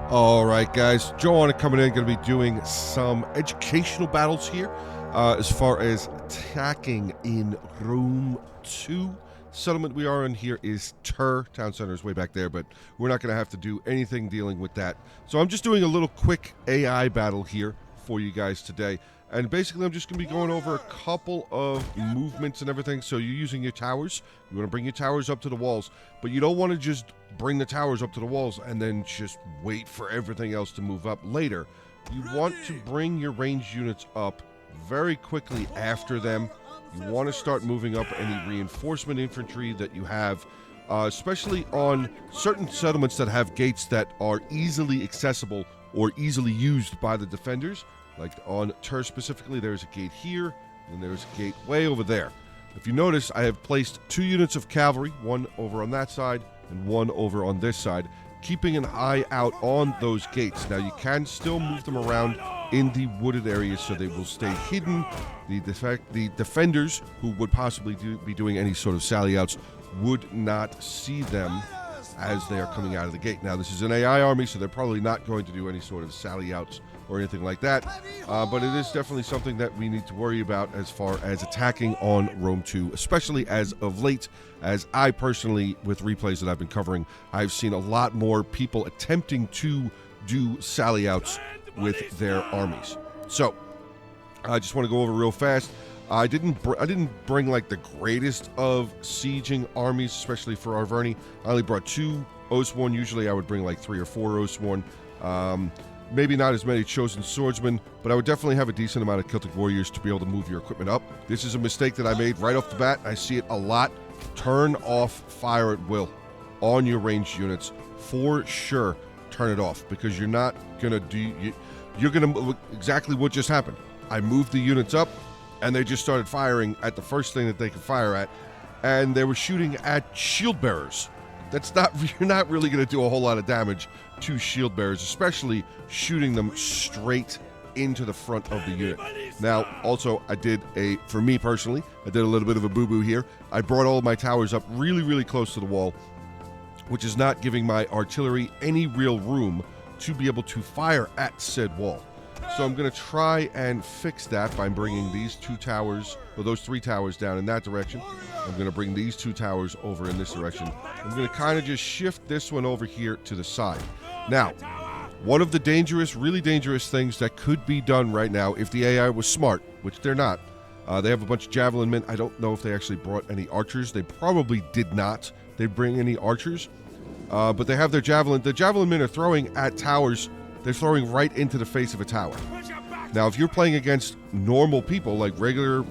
All right, guys. JoeOnit coming in. Going to be doing some educational battles here as far as attacking in Rome 2. Settlement we are in here is Town Center is way back there, but we're not going to have to do anything dealing with that. So I'm just doing a little quick AI battle here for you guys today. And basically, I'm just going to be going over a couple of movements and everything. So you're using your towers. You want to bring your towers up to the walls, but you don't want to just bring the towers up to the walls and then just wait for everything else to move up later. You want to bring your ranged units up very quickly after them. You want to start moving up any reinforcement infantry that you have, especially on certain settlements that have gates that are easily accessible or easily used by the defenders. Like on Tur specifically, there's a gate here, and there's a gate way over there. If you notice, I have placed 2 units of cavalry, one over on that side and one over on this side, keeping an eye out on those gates. Now, you can still move them around in the wooded areas so they will stay hidden. The defenders, who would possibly be doing any sort of sally outs, would not see them as they are coming out of the gate. Now, this is an AI army, so they're probably not going to do any sort of sally outs or anything like that, but it is definitely something that we need to worry about as far as attacking on Rome 2, especially as of late, as I personally, with replays that I've been covering, I've seen a lot more people attempting to do sally outs with their armies. So, I just want to go over real fast. I didn't bring like the greatest of sieging armies, especially for Arverni. I only brought 2 Oathsworn. Usually I would bring like 3 or 4 Oathsworn. Maybe not as many chosen swordsmen, but I would definitely have a decent amount of Celtic warriors to be able to move your equipment up. This is a mistake that I made right off the bat. I see it a lot. Turn off fire at will on your ranged units. For sure, turn it off, because you're not going to do... You're going to... Exactly what just happened. I moved the units up, and they just started firing at the first thing that they could fire at, and they were shooting at shield bearers. You're not really going to do a whole lot of damage to shield bearers, especially shooting them straight into the front of the unit. Now, also, for me personally, I did a little bit of a boo-boo here. I brought all of my towers up really, really close to the wall, which is not giving my artillery any real room to be able to fire at said wall. So I'm going to try and fix that by bringing these 2 towers, or those 3 towers down in that direction. I'm going to bring these 2 towers over in this direction. I'm going to kind of just shift this one over here to the side. Now, one of the really dangerous things that could be done right now, if the AI was smart, which they're not, they have a bunch of javelin men. I don't know if they actually brought any archers. They probably did not. They bring any archers, but they have their javelin. The javelin men are throwing at towers. They're throwing right into the face of a tower. Now, if you're playing against normal people, like regular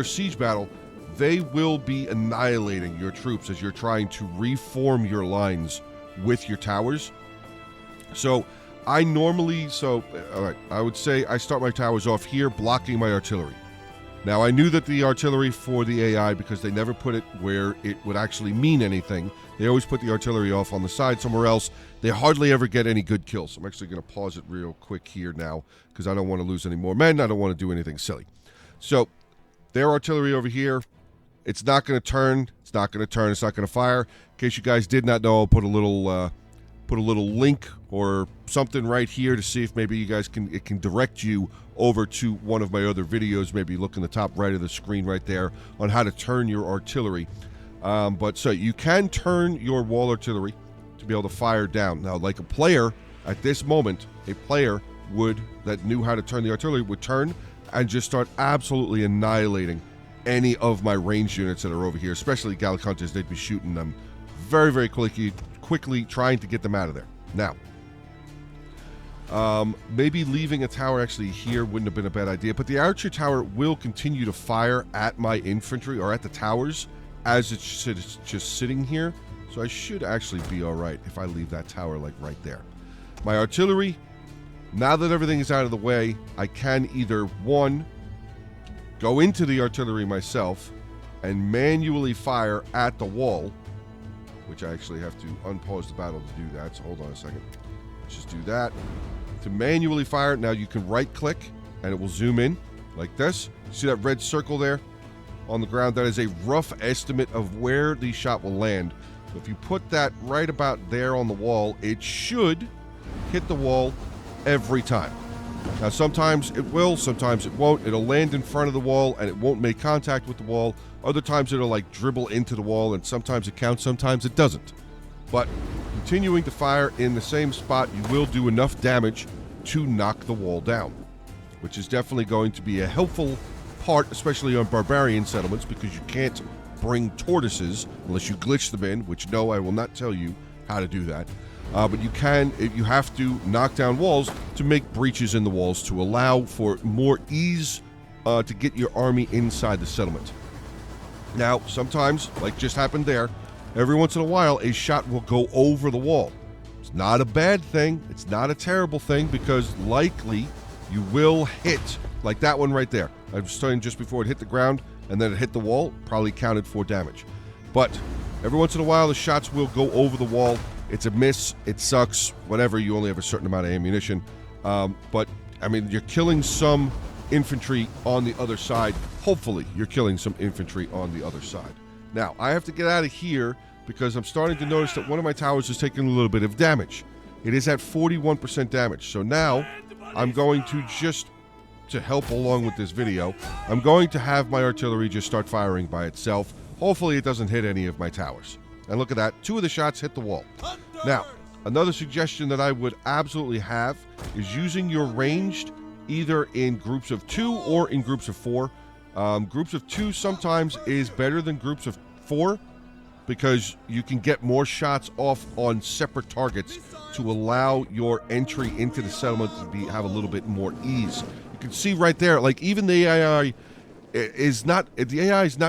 siege battle, they will be annihilating your troops as you're trying to reform your lines with your towers. So, I would say I start my towers off here, blocking my artillery. Now, I knew that the artillery for the AI, because they never put it where it would actually mean anything, they always put the artillery off on the side somewhere else. They hardly ever get any good kills. I'm actually going to pause it real quick here now, because I don't want to lose any more men. I don't want to do anything silly. So, their artillery over here, it's not going to turn. It's not going to turn. It's not going to fire. In case you guys did not know, I'll put a little link or something right here to see if maybe you guys it can direct you over to one of my other videos. Maybe look in the top right of the screen right there on how to turn your artillery. So you can turn your wall artillery to be able to fire down. Now, like a player at this moment, a player that knew how to turn the artillery would turn and just start absolutely annihilating any of my ranged units that are over here, especially Gallicantes. They'd be shooting them very, very quickly, trying to get them out of there. Now, maybe leaving a tower actually here wouldn't have been a bad idea, but the archer tower will continue to fire at my infantry or at the towers as it's just sitting here. So I should actually be all right if I leave that tower like right there. My artillery, now that everything is out of the way, I can either, one, go into the artillery myself and manually fire at the wall, which I actually have to unpause the battle to do that, so hold on a second. Let's just do that. To manually fire, now you can right-click, and it will zoom in like this. See that red circle there on the ground? That is a rough estimate of where the shot will land. So if you put that right about there on the wall, it should hit the wall every time. Now, sometimes it will, sometimes it won't. It'll land in front of the wall and it won't make contact with the wall. Other times it'll like dribble into the wall, and sometimes it counts, sometimes it doesn't. But continuing to fire in the same spot, you will do enough damage to knock the wall down, which is definitely going to be a helpful part, especially on barbarian settlements, because you can't bring tortoises unless you glitch them in, which no, I will not tell you how to do that. But you can, you have to knock down walls to make breaches in the walls to allow for more ease to get your army inside the settlement. Now, sometimes, like just happened there, every once in a while, a shot will go over the wall. It's not a bad thing. It's not a terrible thing, because likely you will hit, like that one right there. I was saying just before it hit the ground and then it hit the wall, probably counted for damage. But every once in a while, the shots will go over the wall. It's a miss. It sucks. Whatever. You only have a certain amount of ammunition. But, I mean, you're killing some infantry on the other side. Hopefully, you're killing some infantry on the other side. Now, I have to get out of here because I'm starting to notice that one of my towers is taking a little bit of damage. It is at 41% damage. So now, I'm going to just, to help along with this video, I'm going to have my artillery just start firing by itself. Hopefully, it doesn't hit any of my towers. And look at that. 2 of the shots hit the wall. Now, another suggestion that I would absolutely have is using your ranged either in groups of 2 or in groups of 4. Groups of 2 sometimes is better than groups of 4 because you can get more shots off on separate targets to allow your entry into the settlement to have a little bit more ease. You can see right there, like even the AI is not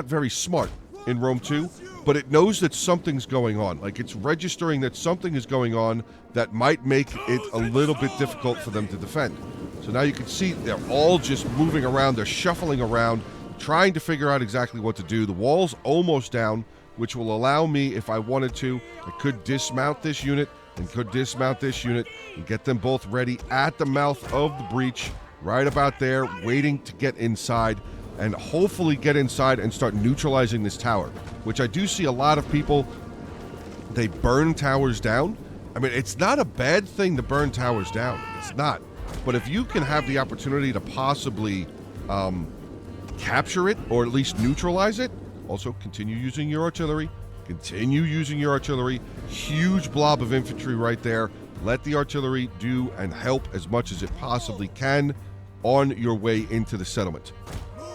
very smart in Rome 2, but it knows that something's going on. Like it's registering that something is going on that might make it a little bit difficult for them to defend. So now you can see they're all just moving around, they're shuffling around, trying to figure out exactly what to do. The wall's almost down, which will allow me, if I wanted to, I could dismount this unit and could dismount this unit and get them both ready at the mouth of the breach, right about there, waiting to get inside, and hopefully get inside and start neutralizing this tower, which I do see a lot of people, they burn towers down. I mean, it's not a bad thing to burn towers down. It's not. But if you can have the opportunity to possibly capture it or at least neutralize it, also continue using your artillery. Continue using your artillery. Huge blob of infantry right there. Let the artillery do and help as much as it possibly can on your way into the settlement.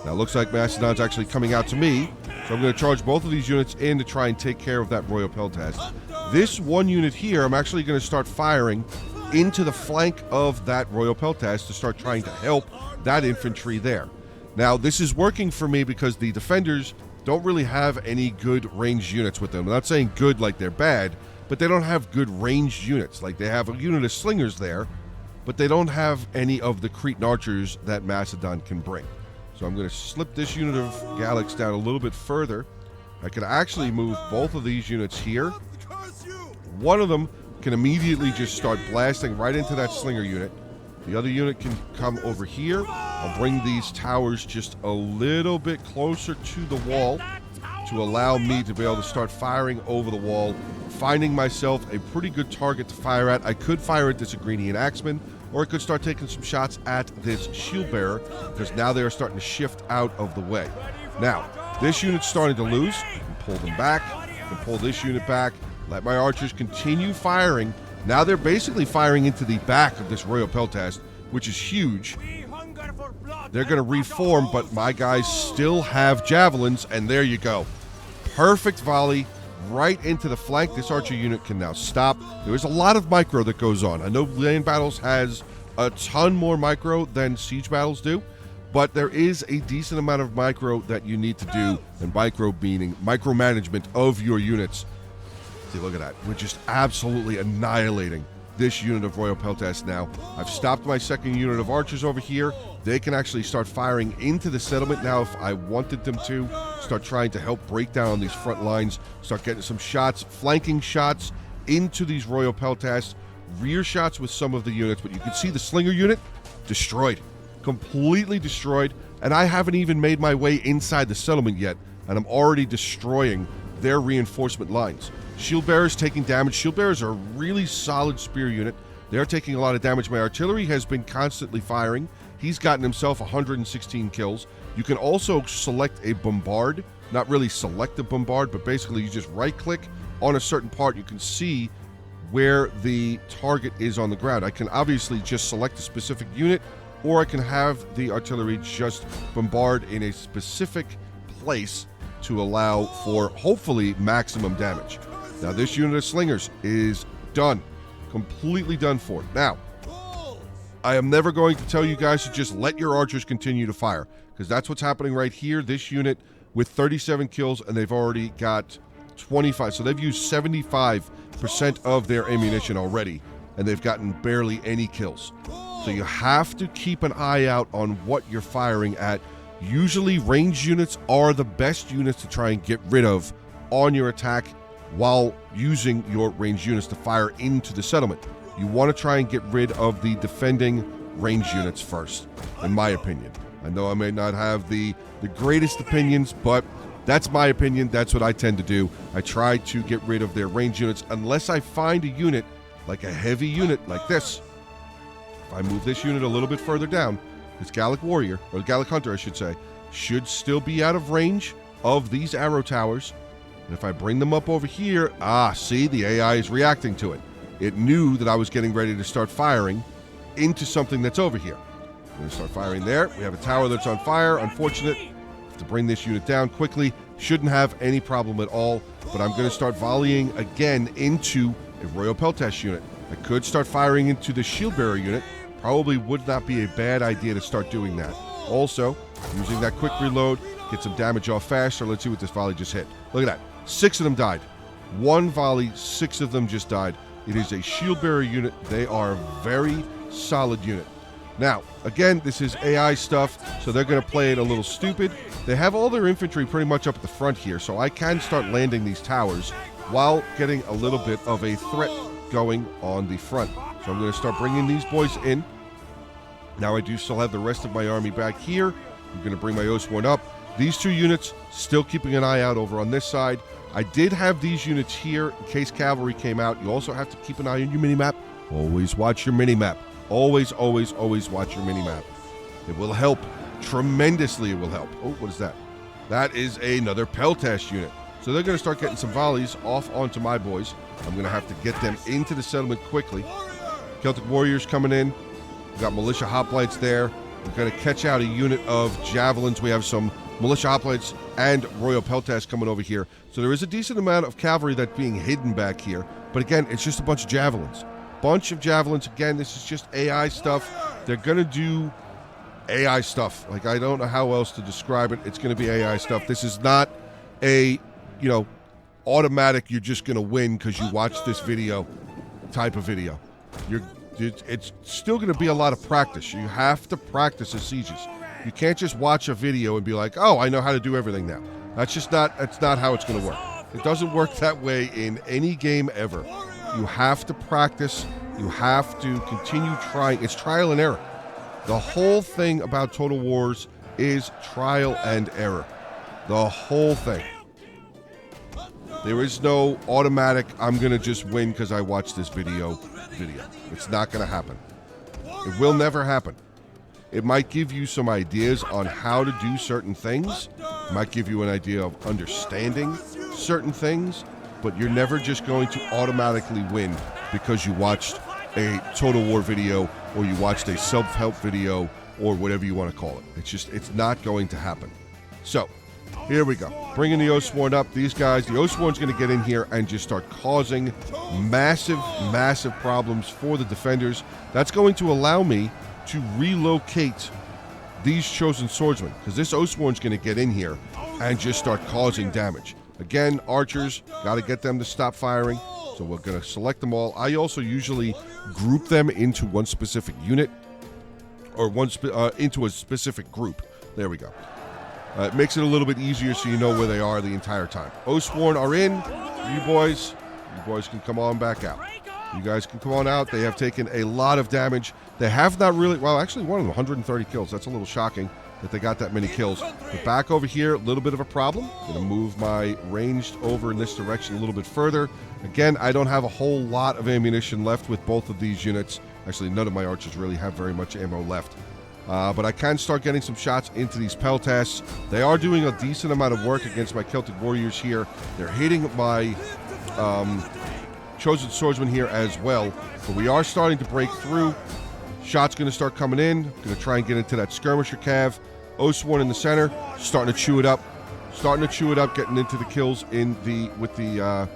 Now, it looks like Macedon's actually coming out to me, so I'm going to charge both of these units in to try and take care of that Royal Peltast. This one unit here, I'm actually going to start firing into the flank of that Royal Peltast to start trying to help that infantry there. Now, this is working for me because the defenders don't really have any good ranged units with them. I'm not saying good like they're bad, but they don't have good ranged units. Like they have a unit of slingers there, but they don't have any of the Cretan archers that Macedon can bring. So I'm going to slip this unit of Gallics down a little bit further. I can actually move both of these units here. One of them can immediately just start blasting right into that slinger unit. The other unit can come over here. I'll bring these towers just a little bit closer to the wall to allow me to be able to start firing over the wall, finding myself a pretty good target to fire at. I could fire at this Agrinian Axeman, or I could start taking some shots at this shield bearer, because now they are starting to shift out of the way. Now, this unit's starting to lose. I can pull them back. I can pull this unit back. Let my archers continue firing. Now they're basically firing into the back of this Royal Peltast, which is huge. They're going to reform, but my guys still have javelins, and there you go. Perfect volley right into the flank. This archer unit can now stop. There is a lot of micro that goes on. I know land battles has a ton more micro than siege battles do, but there is a decent amount of micro that you need to do, and micro meaning micromanagement of your units. See, look at that. We're just absolutely annihilating this unit of Royal Peltast now. I've stopped my second unit of archers over here. They can actually start firing into the settlement now if I wanted them to. Start trying to help break down these front lines. Start getting some shots, flanking shots into these Royal Peltasts. Rear shots with some of the units, but you can see the slinger unit destroyed. Completely destroyed. And I haven't even made my way inside the settlement yet, and I'm already destroying their reinforcement lines. Shield bearers taking damage. Shield bearers are a really solid spear unit. They're taking a lot of damage. My artillery has been constantly firing. He's gotten himself 116 kills. You can also select a bombard. Not really select a bombard, but basically you just right-click on a certain part. You can see where the target is on the ground. I can obviously just select a specific unit, or I can have the artillery just bombard in a specific place to allow for, hopefully, maximum damage. Now, this unit of slingers is done. Completely done for. Now, I am never going to tell you guys to just let your archers continue to fire, because that's what's happening right here. This unit with 37 kills, and they've already got 25. So they've used 75% of their ammunition already, and they've gotten barely any kills. So you have to keep an eye out on what you're firing at. Usually ranged units are the best units to try and get rid of on your attack while using your ranged units to fire into the settlement. You want to try and get rid of the defending ranged units first, in my opinion. I know I may not have the greatest opinions, but that's my opinion. That's what I tend to do. I try to get rid of their ranged units unless I find a unit, like a heavy unit like this. If I move this unit a little bit further down, this Gallic Warrior, or Gallic Hunter I should say, should still be out of range of these arrow towers. And if I bring them up over here, see, the AI is reacting to it. It knew that I was getting ready to start firing into something that's over here. I'm going to start firing there. We have a tower that's on fire. Unfortunate. To bring this unit down quickly. Shouldn't have any problem at all. But I'm going to start volleying again into a Royal Peltash unit. I could start firing into the Shield Bearer unit. Probably would not be a bad idea to start doing that. Also, using that quick reload, get some damage off faster. Let's see what this volley just hit. Look at that. 6 of them died. One volley, 6 of them just died. It is a Shield Bearer unit. They are a very solid unit. Now, again, this is AI stuff, so they're going to play it a little stupid. They have all their infantry pretty much up at the front here, so I can start landing these towers while getting a little bit of a threat going on the front. So I'm going to start bringing these boys in. Now I do still have the rest of my army back here. I'm going to bring my Oathsworn up. These 2 units, still keeping an eye out over on this side. I did have these units here in case cavalry came out. You also have to keep an eye on your mini-map. Always watch your mini-map. Always, always, always watch your mini-map. It will help. Tremendously it will help. Oh, what is that? That is another Peltash unit. So they're going to start getting some volleys off onto my boys. I'm going to have to get them into the settlement quickly. Celtic Warriors coming in. We've got Militia Hoplites there. We're going to catch out a unit of Javelins. We have some Militia Hoplites and Royal Peltash coming over here. So there is a decent amount of cavalry that's being hidden back here. But again, it's just a bunch of Javelins. Bunch of Javelins. Again, this is just AI stuff. They're going to do AI stuff. Like, I don't know how else to describe it. It's going to be AI stuff. This is not a, automatic you're just going to win because you watch this video type of video. It's still going to be a lot of practice. You have to practice the sieges. You can't just watch a video and be like, oh, I know how to do everything now. That's not how it's going to work. It doesn't work that way in any game ever. You have to practice. You have to continue trying. It's trial and error. The whole thing about Total Wars is trial and error. The whole thing. There is no automatic, I'm going to just win because I watched this video. It's not going to happen. It will never happen. It might give you some ideas on how to do certain things. It might give you an idea of understanding certain things, but you're never just going to automatically win because you watched a Total War video or you watched a self-help video or whatever you want to call it. It's not going to happen. So, here we go. Bringing the Oathsworn up. These guys, the Oathsworn's going to get in here and just start causing massive, massive problems for the defenders. That's going to allow me to relocate these Chosen Swordsmen, because this Oathsworn's going to get in here and just start causing damage. Again, archers, got to get them to stop firing. So we're going to select them all. I also usually group them into one specific unit or into a specific group. There we go. It makes it a little bit easier so you know where they are the entire time. Oathsworn are in. You boys can come on back out. You guys can come on out. They have taken a lot of damage. They have not really, well, actually one of them, 130 kills. That's a little shocking. that they got that many kills. But back over here, a little bit of a problem. Going to move my ranged over in this direction a little bit further. Again, I don't have a whole lot of ammunition left with both of these units. Actually, none of my archers really have very much ammo left. But I can start getting some shots into these peltasts. They are doing a decent amount of work against my Celtic warriors here. They're hitting my chosen swordsman here as well. But we are starting to break through. Shots going to start coming in. Going to try and get into that skirmisher cav. Osworn in the center, starting to chew it up. Getting into the kills in with the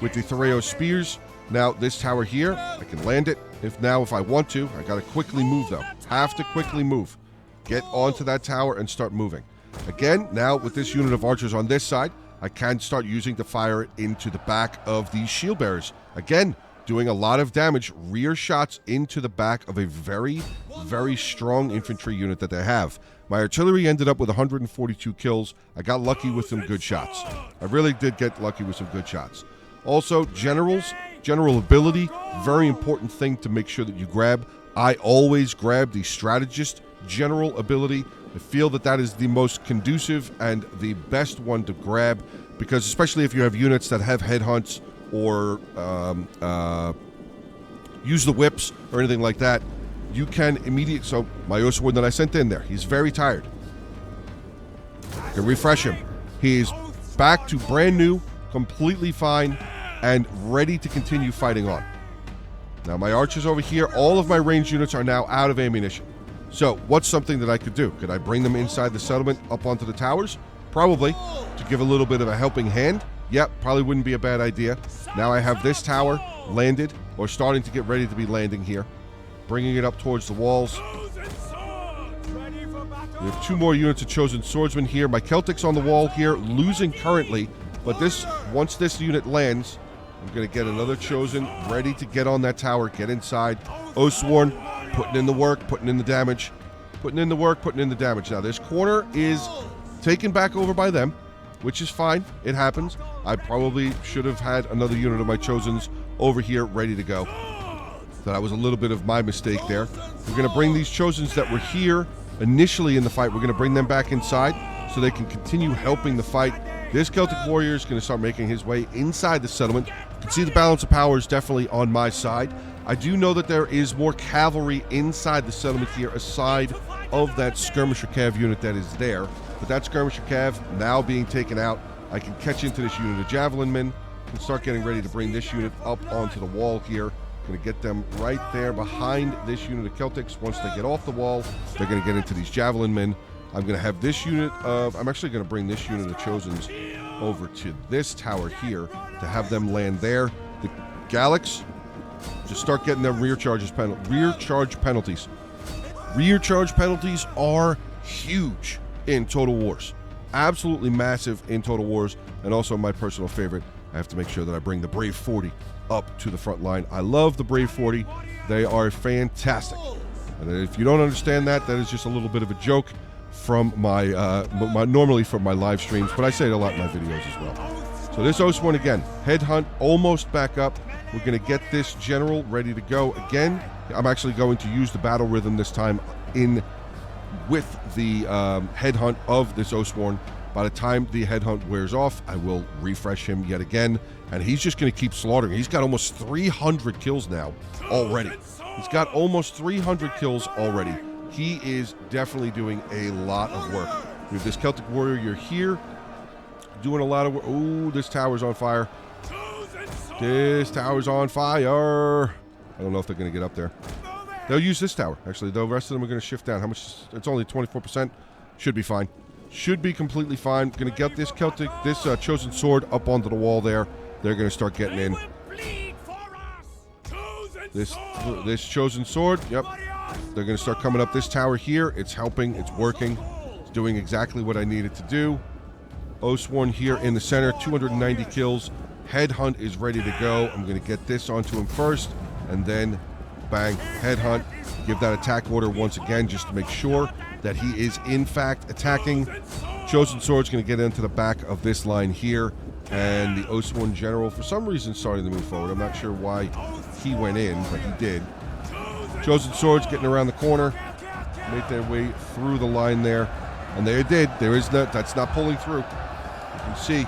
Thoreo spears. Now this tower here, I can land it. If I want to, I gotta quickly move though. Have to quickly move. Get onto that tower and start moving. Again, now with this unit of archers on this side, I can start using to fire it into the back of these shield bearers. Again, doing a lot of damage, rear shots into the back of a very, very strong infantry unit that they have. My artillery ended up with 142 kills. I got lucky with some good shots. I really did get lucky with some good shots. Also, general ability, very important thing to make sure that you grab. I always grab the strategist general ability. I feel that that is the most conducive and the best one to grab, because especially if you have units that have headhunts or use the whips or anything like that, you can immediately... So my Oswald that I sent in there, he's very tired. I can refresh him. He's back to brand new, completely fine, and ready to continue fighting on. Now my archers over here, all of my ranged units are now out of ammunition. So what's something that I could do? Could I bring them inside the settlement up onto the towers? Probably, to give a little bit of a helping hand. Yep, probably wouldn't be a bad idea. Now I have this tower landed, or starting to get ready to be landing here. Bringing it up towards the walls. We have 2 more units of chosen swordsmen here. My Celtic's on the wall here, losing currently. But once this unit lands, I'm going to get another chosen ready to get on that tower, get inside. Osworn, putting in the work, putting in the damage. Putting in the work, putting in the damage. Now this corner is taken back over by them, which is fine. It happens. I probably should have had another unit of my chosens over here ready to go. So that was a little bit of my mistake there. We're going to bring these chosens that were here initially in the fight, we're going to bring them back inside so they can continue helping the fight. This Celtic warrior is going to start making his way inside the settlement. You can see the balance of power is definitely on my side. I do know that there is more cavalry inside the settlement here aside of that skirmisher cav unit that is there. But that skirmisher cav now being taken out, I can catch into this unit of javelin men and start getting ready to bring this unit up onto the wall here. Going to get them right there behind this unit of Celtics. Once they get off the wall, they're going to get into these javelin men. I'm going to have this unit of... I'm actually going to bring this unit of Chosens over to this tower here to have them land there. The Gallics, just start getting them rear charge penalties. Rear charge penalties are huge in Total Wars. Absolutely massive in Total Wars. And also my personal favorite, I have to make sure that I bring the Brave 40 up to the front line. I love the Brave 40. They are fantastic. And if you don't understand that, that is just a little bit of a joke from my normally from my live streams, but I say it a lot in my videos as well. So this Ost one again, headhunt almost back up. We're going to get this general ready to go again. I'm actually going to use the battle rhythm this time in with the headhunt of this Ostworn. By the time the headhunt wears off, I will refresh him yet again, and he's just going to keep slaughtering. He's got almost 300 kills now already. He's got almost 300 kills already. He is definitely doing a lot of work. We have this Celtic warrior here doing a lot of work. Oh, this tower's on fire. This tower's on fire. I don't know if they're going to get up there. They'll use this tower, actually. The rest of them are going to shift down. How much? It's only 24%. Should be fine. Should be completely fine. Going to get this chosen sword up onto the wall there. They're going to start getting in. This chosen sword, yep. They're going to start coming up this tower here. It's helping. It's working. It's doing exactly what I need it to do. Ostworn here in the center, 290 kills. Headhunt is ready to go. I'm going to get this onto him first, and then bang, headhunt. Give that attack order once again just to make sure that he is in fact attacking. Chosen Sword's going to get into the back of this line here, and the Ostworn general for some reason starting to move forward. I'm not sure why he went in, but he did. Chosen Sword's getting around the corner. make their way through the line there. And they did. That's not pulling through. You can see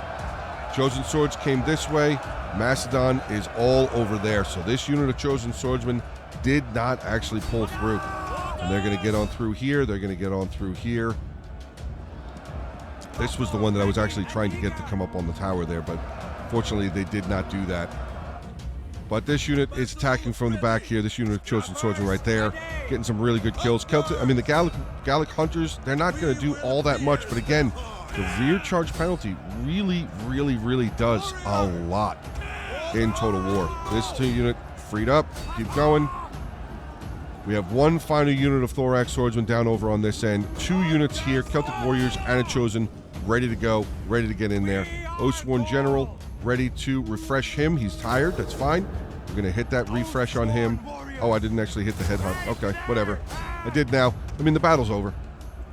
Chosen Swords came this way. Macedon is all over there. So this unit of Chosen Swordsmen did not actually pull through. And they're going to get on through here. They're going to get on through here. This was the one that I was actually trying to get to come up on the tower there, but fortunately they did not do that. But this unit is attacking from the back here. This unit of Chosen Swordsmen right there, getting some really good kills. The Gallic Hunters, they're not going to do all that much, but again, the rear charge penalty really does a lot in Total War. This unit freed up. Keep going. We have one final unit of Thorax Swordsmen down over on this end. 2 units here, Celtic Warriors and a Chosen, ready to go, ready to get in there. Oathsworn General, ready to refresh him. He's tired, that's fine. We're going to hit that refresh on him. Oh, I didn't actually hit the headhunt. Okay, whatever. I did now. I mean, the battle's over.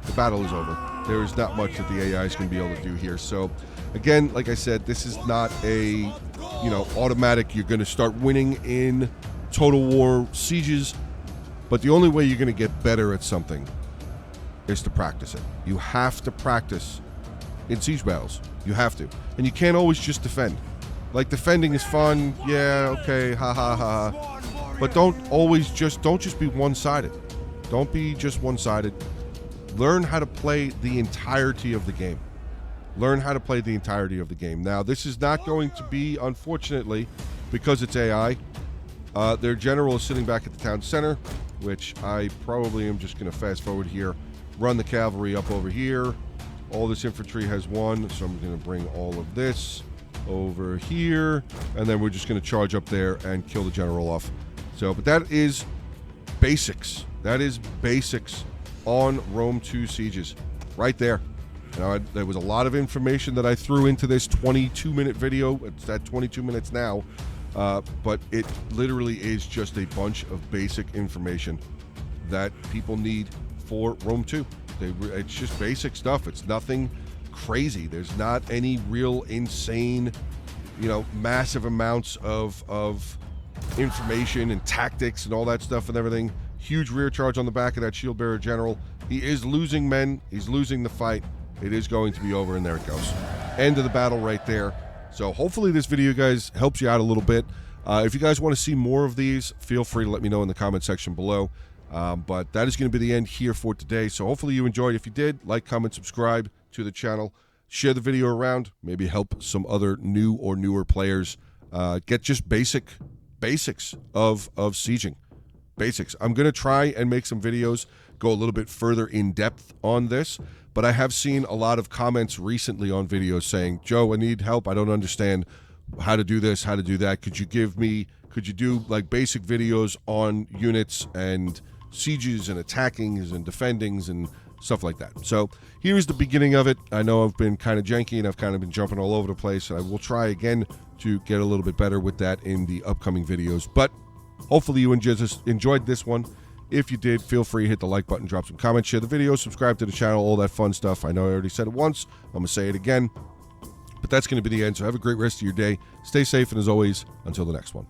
The battle is over. There is not much that the AI is going to be able to do here. So, again, like I said, this is not a, automatic, you're going to start winning in Total War sieges. But the only way you're going to get better at something is to practice it. You have to practice in siege battles. You have to. And you can't always just defend. Like, defending is fun. Yeah, okay, ha ha ha. But don't just be one-sided. Don't be just one-sided. Learn how to play the entirety of the game. Learn how to play the entirety of the game. Now, this is not going to be, unfortunately, because it's AI, their general is sitting back at the town center, which I probably am just going to fast forward here, run the cavalry up over here. All this infantry has one, so I'm going to bring all of this over here, and then we're just going to charge up there and kill the general off. So, but that is basics. That is basics on Rome 2 sieges, right there. Now, there was a lot of information that I threw into this 22-minute video. It's at 22 minutes now. But it literally is just a bunch of basic information that people need for Rome 2. It's just basic stuff. It's nothing crazy. There's not any real insane, massive amounts of information and tactics and all that stuff and everything. Huge rear charge on the back of that shield bearer general. He is losing men. He's losing the fight. It is going to be over, and there it goes. End of the battle right there. So hopefully this video, guys, helps you out a little bit. If you guys want to see more of these, feel free to let me know in the comment section below. But that is going to be the end here for today. So hopefully you enjoyed. If you did, like, comment, subscribe to the channel. Share the video around. Maybe help some other new or newer players get just basics of sieging. Basics. I'm going to try and make some videos, go a little bit further in depth on this. But I have seen a lot of comments recently on videos saying, Joe, I need help. I don't understand how to do this, how to do that. Could you do like basic videos on units and sieges and attackings and defendings and stuff like that? So here's the beginning of it. I know I've been kind of janky and I've kind of been jumping all over the place. And I will try again to get a little bit better with that in the upcoming videos. But hopefully you enjoyed this one. If you did, feel free to hit the like button, drop some comments, share the video, subscribe to the channel, all that fun stuff. I know I already said it once. I'm going to say it again. But that's going to be the end. So have a great rest of your day. Stay safe, and as always, until the next one.